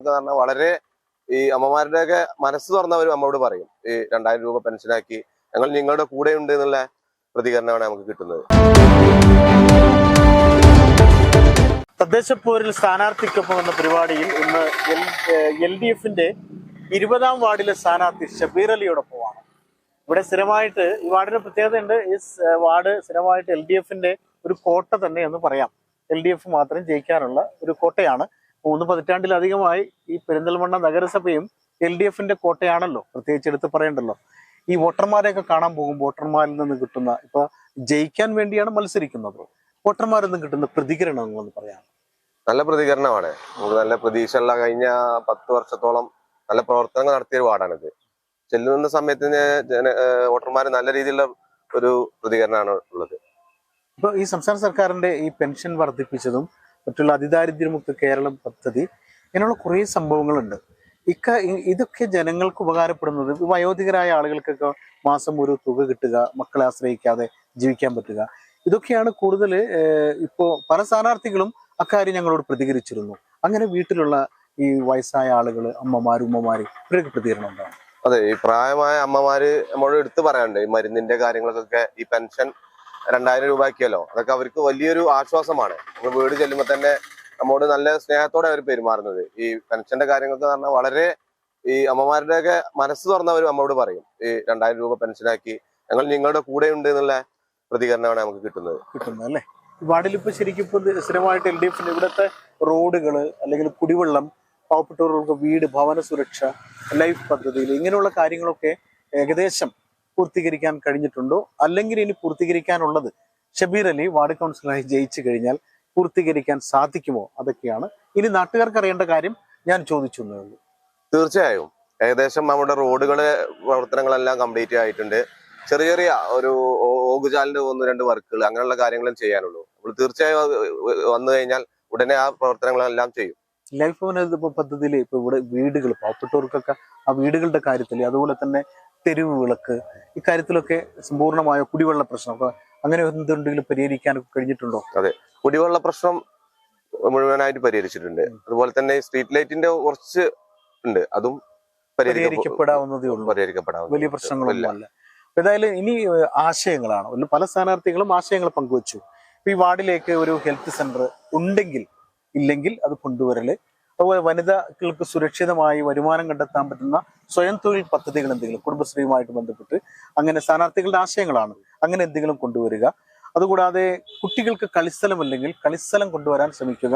പറഞ്ഞാൽ വളരെ ഈ അമ്മമാരുടെയൊക്കെ മനസ്സ് തുറന്നവരും നമ്മോട് പറയും ഈ 2000 രൂപ പെൻഷനാക്കി ഞങ്ങൾ നിങ്ങളുടെ കൂടെ ഉണ്ട് എന്നുള്ള പ്രതികരണമാണ് നമുക്ക് കിട്ടുന്നത്. തദ്ദേശപ്പോരിൽ സ്ഥാനാർത്ഥിക്കൊപ്പം എന്ന പരിപാടിയിൽ ഇന്ന് LDF-ന്റെ 20ാം വാർഡിലെ സ്ഥാനാർത്ഥി ഷബീർ അലിയോടൊപ്പമാണ്. ഇവിടെ സ്ഥിരമായിട്ട് ഈ വാർഡിന്റെ പ്രത്യേകതയുണ്ട്. ഈ വാർഡ് സ്ഥിരമായിട്ട് LDF-ന്റെ ഒരു കോട്ട തന്നെ എന്ന് പറയാം. LDF മാത്രം ജയിക്കാനുള്ള ഒരു കോട്ടയാണ്. 3 പതിറ്റാണ്ടിലധികമായി ഈ പെരിന്തൽമണ്ണ നഗരസഭയും LDF-ന്റെ കോട്ടയാണല്ലോ, പ്രത്യേകിച്ച് എടുത്ത് പറയണ്ടല്ലോ. ഈ വോട്ടർമാരെയൊക്കെ കാണാൻ പോകുമ്പോൾ വോട്ടർമാരിൽ നിന്ന് കിട്ടുന്ന, ഇപ്പൊ ജയിക്കാൻ വേണ്ടിയാണ് മത്സരിക്കുന്നത്, വോട്ടർമാരിൽ നിന്ന് കിട്ടുന്ന പ്രതികരണം എന്ന് പറയാം. നല്ല പ്രതികരണമാണ്. നമുക്ക് നല്ല പ്രതീക്ഷയുള്ള കഴിഞ്ഞ 10 വർഷത്തോളം നല്ല പ്രവർത്തനങ്ങൾ നടത്തിയ ഒരു വാർഡാണിത്. ചെല്ലുന്ന സമയത്തിന് വോട്ടർമാർ നല്ല രീതിയിലുള്ള ഒരു പ്രതികരണമാണ് ഉള്ളത്. ഇപ്പൊ ഈ സംസ്ഥാന സർക്കാരിന്റെ ഈ പെൻഷൻ വർദ്ധിപ്പിച്ചതും മറ്റുള്ള അതിദാരിദ്ര്യമുക്ത കേരളം പദ്ധതി, ഇങ്ങനെയുള്ള കുറേ സംഭവങ്ങളുണ്ട്. ഇതൊക്കെ ജനങ്ങൾക്ക് ഉപകാരപ്പെടുന്നത് വയോധികരായ ആളുകൾക്കൊക്കെ മാസം ഒരു തുക കിട്ടുക, മക്കളെ ആശ്രയിക്കാതെ ജീവിക്കാൻ പറ്റുക, ഇതൊക്കെയാണ് കൂടുതൽ. ഇപ്പോ പല സ്ഥാനാർത്ഥികളും അക്കാര്യം ഞങ്ങളോട് പ്രതികരിച്ചിരുന്നു. അങ്ങനെ വീട്ടിലുള്ള ഈ വയസ്സായ ആളുകൾ, അമ്മമാര്, ഉമ്മമാര്, ഇവരൊക്കെ പ്രതികരണം ഉണ്ടാവും. അതെ, ഈ പ്രായമായ അമ്മമാര് നമ്മളോട് എടുത്തു പറയാനുണ്ട്. ഈ മരുന്നിന്റെ കാര്യങ്ങൾക്കൊക്കെ ഈ പെൻഷൻ 2000 രൂപ ആക്കിയല്ലോ, അതൊക്കെ അവർക്ക് വലിയൊരു ആശ്വാസമാണ്. നമ്മൾ വീട് ചെല്ലുമ്പോൾ തന്നെ നമ്മോട് നല്ല സ്നേഹത്തോടെ അവർ പെരുമാറുന്നത്. ഈ പെൻഷന്റെ കാര്യങ്ങൾക്ക് പറഞ്ഞാൽ വളരെ ഈ അമ്മമാരുടെയൊക്കെ മനസ്സ് തുറന്നവരും നമ്മോട് പറയും ഈ 2000 രൂപ പെൻഷനാക്കി ഞങ്ങൾ നിങ്ങളുടെ കൂടെ ഉണ്ട് എന്നുള്ള പ്രതികരണമാണ് നമുക്ക് കിട്ടുന്നത് അല്ലേ? വാർഡിൽ ഇപ്പൊ ശരിക്കും ഇപ്പൊ സ്ഥിരമായിട്ട് LDF-ന്റെ ഇവിടുത്തെ റോഡുകള്, അല്ലെങ്കിൽ കുടിവെള്ളം, പാവപ്പെട്ടവർക്ക് വീട്, ഭവന സുരക്ഷ, ലൈഫ് പദ്ധതിയിൽ ഇങ്ങനെയുള്ള കാര്യങ്ങളൊക്കെ ഏകദേശം പൂർത്തീകരിക്കാൻ കഴിഞ്ഞിട്ടുണ്ടോ? അല്ലെങ്കിൽ ഇനി പൂർത്തീകരിക്കാനുള്ളത് ഷബീർ അലി വാർഡ് കൗൺസിലറായി ജയിച്ചു കഴിഞ്ഞാൽ പൂർത്തീകരിക്കാൻ സാധിക്കുമോ? അതൊക്കെയാണ് ഇനി നാട്ടുകാർക്ക് അറിയേണ്ട കാര്യം. ഞാൻ ചോദിച്ചു എന്നേ ഉള്ളൂ. തീർച്ചയായും ഏകദേശം നമ്മുടെ റോഡുകള് പ്രവർത്തനങ്ങളെല്ലാം കംപ്ലീറ്റ് ആയിട്ടുണ്ട്. ചെറിയ ചെറിയ ഒരു ഓകുചാലിന്റെ 1-2 വർക്കുകൾ, അങ്ങനെയുള്ള കാര്യങ്ങളും ചെയ്യാനുള്ളൂ. നമ്മൾ തീർച്ചയായും വന്നു കഴിഞ്ഞാൽ ഉടനെ ആ പ്രവർത്തനങ്ങളെല്ലാം ചെയ്യും. ലൈഫ് ഭവന പദ്ധതിയിൽ ഇപ്പൊ ഇവിടെ വീടുകൾ, പാവപ്പെട്ടവർക്കൊക്കെ ആ വീടുകളുടെ കാര്യത്തിൽ, അതുപോലെ തന്നെ തെരുവ് വിളക്ക്, ഇക്കാര്യത്തിലൊക്കെ സമ്പൂർണമായ കുടിവെള്ള പ്രശ്നം അങ്ങനെ എന്തുണ്ടെങ്കിലും പരിഹരിക്കാനൊക്കെ കഴിഞ്ഞിട്ടുണ്ടോ? അതെ, കുടിവെള്ള പ്രശ്നം മുഴുവനായിട്ട് പരിഹരിച്ചിട്ടുണ്ട്. അതുപോലെ തന്നെ സ്ട്രീറ്റ് ലൈറ്റിന്റെ കുറച്ച് ഉണ്ട്, അതും പരിഹരിക്കപ്പെടാവുന്നതേ ഉള്ളൂ. വലിയ പ്രശ്നങ്ങളൊന്നുമല്ല. ഏതായാലും ഇനി ആശയങ്ങളാണ്. പല സ്ഥാനാർത്ഥികളും ആശയങ്ങൾ പങ്കുവച്ചു. ഈ വാർഡിലേക്ക് ഒരു ഹെൽത്ത് സെന്റർ ഉണ്ടെങ്കിൽ, ഇല്ലെങ്കിൽ അത് കൊണ്ടുവരല്, അതുപോലെ വനിതകൾക്ക് സുരക്ഷിതമായി വരുമാനം കണ്ടെത്താൻ പറ്റുന്ന സ്വയം തൊഴിൽ പദ്ധതികൾ എന്തെങ്കിലും കുടുംബശ്രീയുമായിട്ട് ബന്ധപ്പെട്ട്, അങ്ങനെ സ്ഥാനാർത്ഥികളുടെ ആശയങ്ങളാണ്. അങ്ങനെ എന്തെങ്കിലും കൊണ്ടുവരിക. അതുകൂടാതെ കുട്ടികൾക്ക് കളിസ്ഥലം അല്ലെങ്കിൽ കളിസ്ഥലം കൊണ്ടുവരാൻ ശ്രമിക്കുക.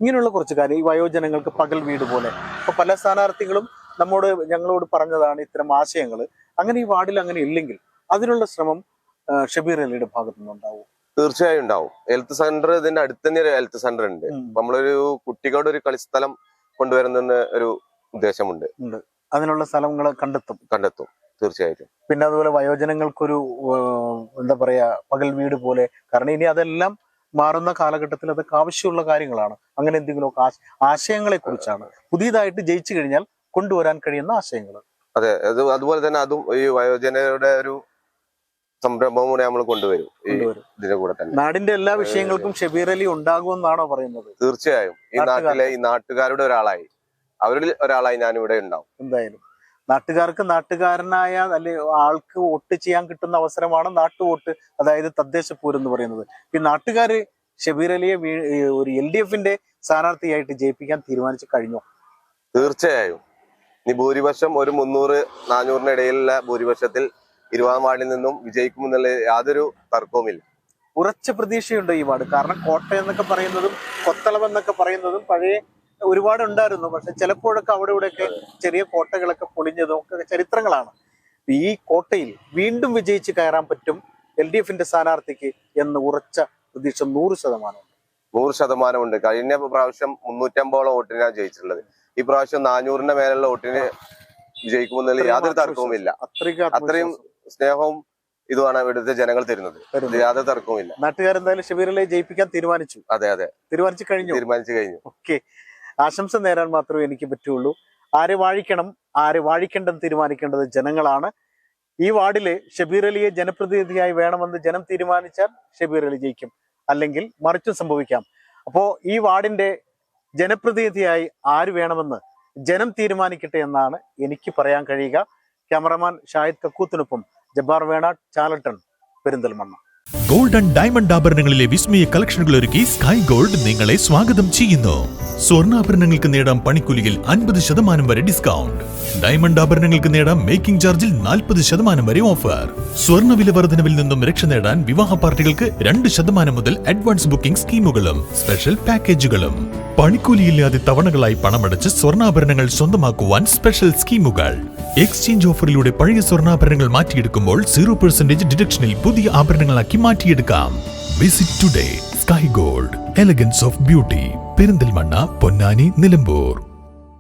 ഇങ്ങനെയുള്ള കുറച്ച് കാര്യം. ഈ വയോജനങ്ങൾക്ക് പകൽ വീട് പോലെ, ഇപ്പൊ പല സ്ഥാനാർത്ഥികളും ഞങ്ങളോട് പറഞ്ഞതാണ് ഇത്തരം ആശയങ്ങൾ. അങ്ങനെ ഈ വാർഡിൽ അങ്ങനെ ഇല്ലെങ്കിൽ അതിനുള്ള ശ്രമം ഷബീർ അലിയുടെ ഭാഗത്തു നിന്നുണ്ടാവും. തീർച്ചയായും ഉണ്ടാവും. ഹെൽത്ത് സെന്റർ, ഇതിന്റെ അടുത്ത് തന്നെ ഒരു ഹെൽത്ത് സെന്റർ ഉണ്ട്. നമ്മളൊരു കുട്ടികളുടെ ഒരു കളിസ്ഥലം കൊണ്ടുവരുന്ന ഒരു ഉദ്ദേശമുണ്ട്. അതിനുള്ള സ്ഥലങ്ങൾ കണ്ടെത്തും തീർച്ചയായിട്ടും. പിന്നെ അതുപോലെ വയോജനങ്ങൾക്കൊരു എന്താ പറയാ, പകൽ വീട് പോലെ. കാരണം ഇനി അതെല്ലാം മാറുന്ന കാലഘട്ടത്തിൽ അതൊക്കെ ആവശ്യമുള്ള കാര്യങ്ങളാണ്. അങ്ങനെ എന്തെങ്കിലുമൊക്കെ ആശയങ്ങളെ കുറിച്ചാണ് പുതിയതായിട്ട് ജയിച്ചു കഴിഞ്ഞാൽ കൊണ്ടുവരാൻ കഴിയുന്ന ആശയങ്ങൾ. അതെ, അതുപോലെ തന്നെ അതും ഈ വയോജനയുടെ ഒരു സംരംഭം കൂടെ നമ്മൾ കൊണ്ടുവരും ഇതിന്റെ കൂടെ തന്നെ. നാടിന്റെ എല്ലാ വിഷയങ്ങൾക്കും ഷബീർ അലി ഉണ്ടാകുമെന്നാണോ പറയുന്നത്? തീർച്ചയായും. ഈ നാട്ടിലെ ഈ നാട്ടുകാരുടെ അവരിൽ ഒരാളായി ഞാനിവിടെ ഉണ്ടാവും. എന്തായാലും നാട്ടുകാർക്ക് നാട്ടുകാരനായ അല്ലെ ആൾക്ക് വോട്ട് ചെയ്യാൻ കിട്ടുന്ന അവസരമാണ് നാട്ടുവോട്ട്, അതായത് തദ്ദേശപ്പൂരം എന്ന് പറയുന്നത്. ഈ നാട്ടുകാര് ഷബീർ അലിയെ ഒരു LDF-ന്റെ സ്ഥാനാർത്ഥിയായിട്ട് ജയിപ്പിക്കാൻ തീരുമാനിച്ചു കഴിഞ്ഞോ? തീർച്ചയായും. ഇനി ഭൂരിപക്ഷം ഒരു 300-400 ഇടയിലുള്ള ഭൂരിപക്ഷത്തിൽ 20ാം വാർഡിൽ നിന്നും വിജയിക്കുമെന്നുള്ള യാതൊരു തർക്കവുമില്ല. ഉറച്ച പ്രതീക്ഷയുണ്ട് ഈ വാർഡ്. കാരണം കോട്ടയം എന്നൊക്കെ പറയുന്നതും കൊത്തളം എന്നൊക്കെ പറയുന്നതും പഴയ ഒരുപാട് ഉണ്ടായിരുന്നു. പക്ഷെ ചിലപ്പോഴൊക്കെ അവിടെ ഇവിടെയൊക്കെ ചെറിയ കോട്ടകളൊക്കെ പൊളിഞ്ഞതും ഒക്കെ ചരിത്രങ്ങളാണ്. ഈ കോട്ടയിൽ വീണ്ടും വിജയിച്ച് കയറാൻ പറ്റും LDF-ന്റെ സ്ഥാനാർത്ഥിക്ക് എന്ന് ഉറച്ച പ്രതീക്ഷ 100% കഴിഞ്ഞ പ്രാവശ്യം 350ഓളം വോട്ടിനാണ് ജയിച്ചിട്ടുള്ളത്. ഈ പ്രാവശ്യം 400ന്റെ മേലുള്ള വോട്ടിന് വിജയിക്കുമെന്നുള്ള യാതൊരു തർക്കവുമില്ല. അത്രയും സ്നേഹവും ഇതുമാണ് ഇവിടുത്തെ ജനങ്ങൾ തരുന്നത്. യാതൊരു തർക്കവുമില്ല. നാട്ടുകാരെന്തായാലും ഷബീർ അലിയെ ജയിപ്പിക്കാൻ തീരുമാനിച്ചു. അതെ, തീരുമാനിച്ചു കഴിഞ്ഞു. ഓക്കെ, ആശംസ നേരാൻ മാത്രമേ എനിക്ക് പറ്റുള്ളൂ. ആരെ വാഴിക്കണം, ആരെ വാഴിക്കേണ്ടെന്ന് തീരുമാനിക്കേണ്ടത് ജനങ്ങളാണ്. ഈ വാർഡില് ഷബീർ അലിയെ ജനപ്രതിനിധിയായി വേണമെന്ന് ജനം തീരുമാനിച്ചാൽ ഷബീർ അലി ജയിക്കും, അല്ലെങ്കിൽ മറിച്ചും സംഭവിക്കാം. അപ്പോ ഈ വാർഡിന്റെ ജനപ്രതിനിധിയായി ആര് വേണമെന്ന് ജനം തീരുമാനിക്കട്ടെ എന്നാണ് എനിക്ക് പറയാൻ കഴിയുക. ക്യാമറമാൻ ഷാഹിദ് കക്കൂത്തിനൊപ്പം ജബ്ബാർ വേണാട്, ചാലട്ടൺ, പെരിന്തൽമണ്ണ. ഗോൾഡ് ആൻഡ് ഡയമണ്ട് ആഭരണങ്ങളിലെ വിസ്മയ കളക്ഷനുകൾ ഒരുക്കി സ്കൈ ഗോൾഡ് നിങ്ങളെ സ്വാഗതം ചെയ്യുന്നു. സ്വർണ്ണാഭരണങ്ങൾക്ക് നേടാം പണിക്കൂലിയിൽ 50% വരെ ഡിസ്കൗണ്ട്. ഡയമണ്ട് ആഭരണങ്ങൾക്ക് നേടാം മേക്കിംഗ് ചാർജിൽ 40% വരെ ഓഫർ. സ്വർണ്ണ വില വർധനവിൽ നിന്നും രക്ഷ നേടാൻ വിവാഹ പാർട്ടികൾക്ക് 2% മുതൽ അഡ്വാൻസ് ബുക്കിംഗ് സ്കീമുകളും സ്പെഷ്യൽ പാക്കേജുകളും. പണിക്കൂലിയില്ലാതെ തവണകളായി പണമടച്ച് സ്വർണ്ണാഭരണങ്ങൾ സ്വന്തമാക്കുവാൻ സ്പെഷ്യൽ സ്കീമുകൾ. എക്സ്ചേഞ്ച് ഓഫറിലൂടെ പഴയ സ്വർണ്ണാഭരണങ്ങൾ മാറ്റിയെടുക്കുമ്പോൾ 0% ഡിഡക്ഷനിൽ പുതിയ ആഭരണങ്ങളാക്കി മാറ്റിയെടുക്കാം. Visit today sky gold, elegance of beauty, Perinthalmanna, Ponnani, Nilambur.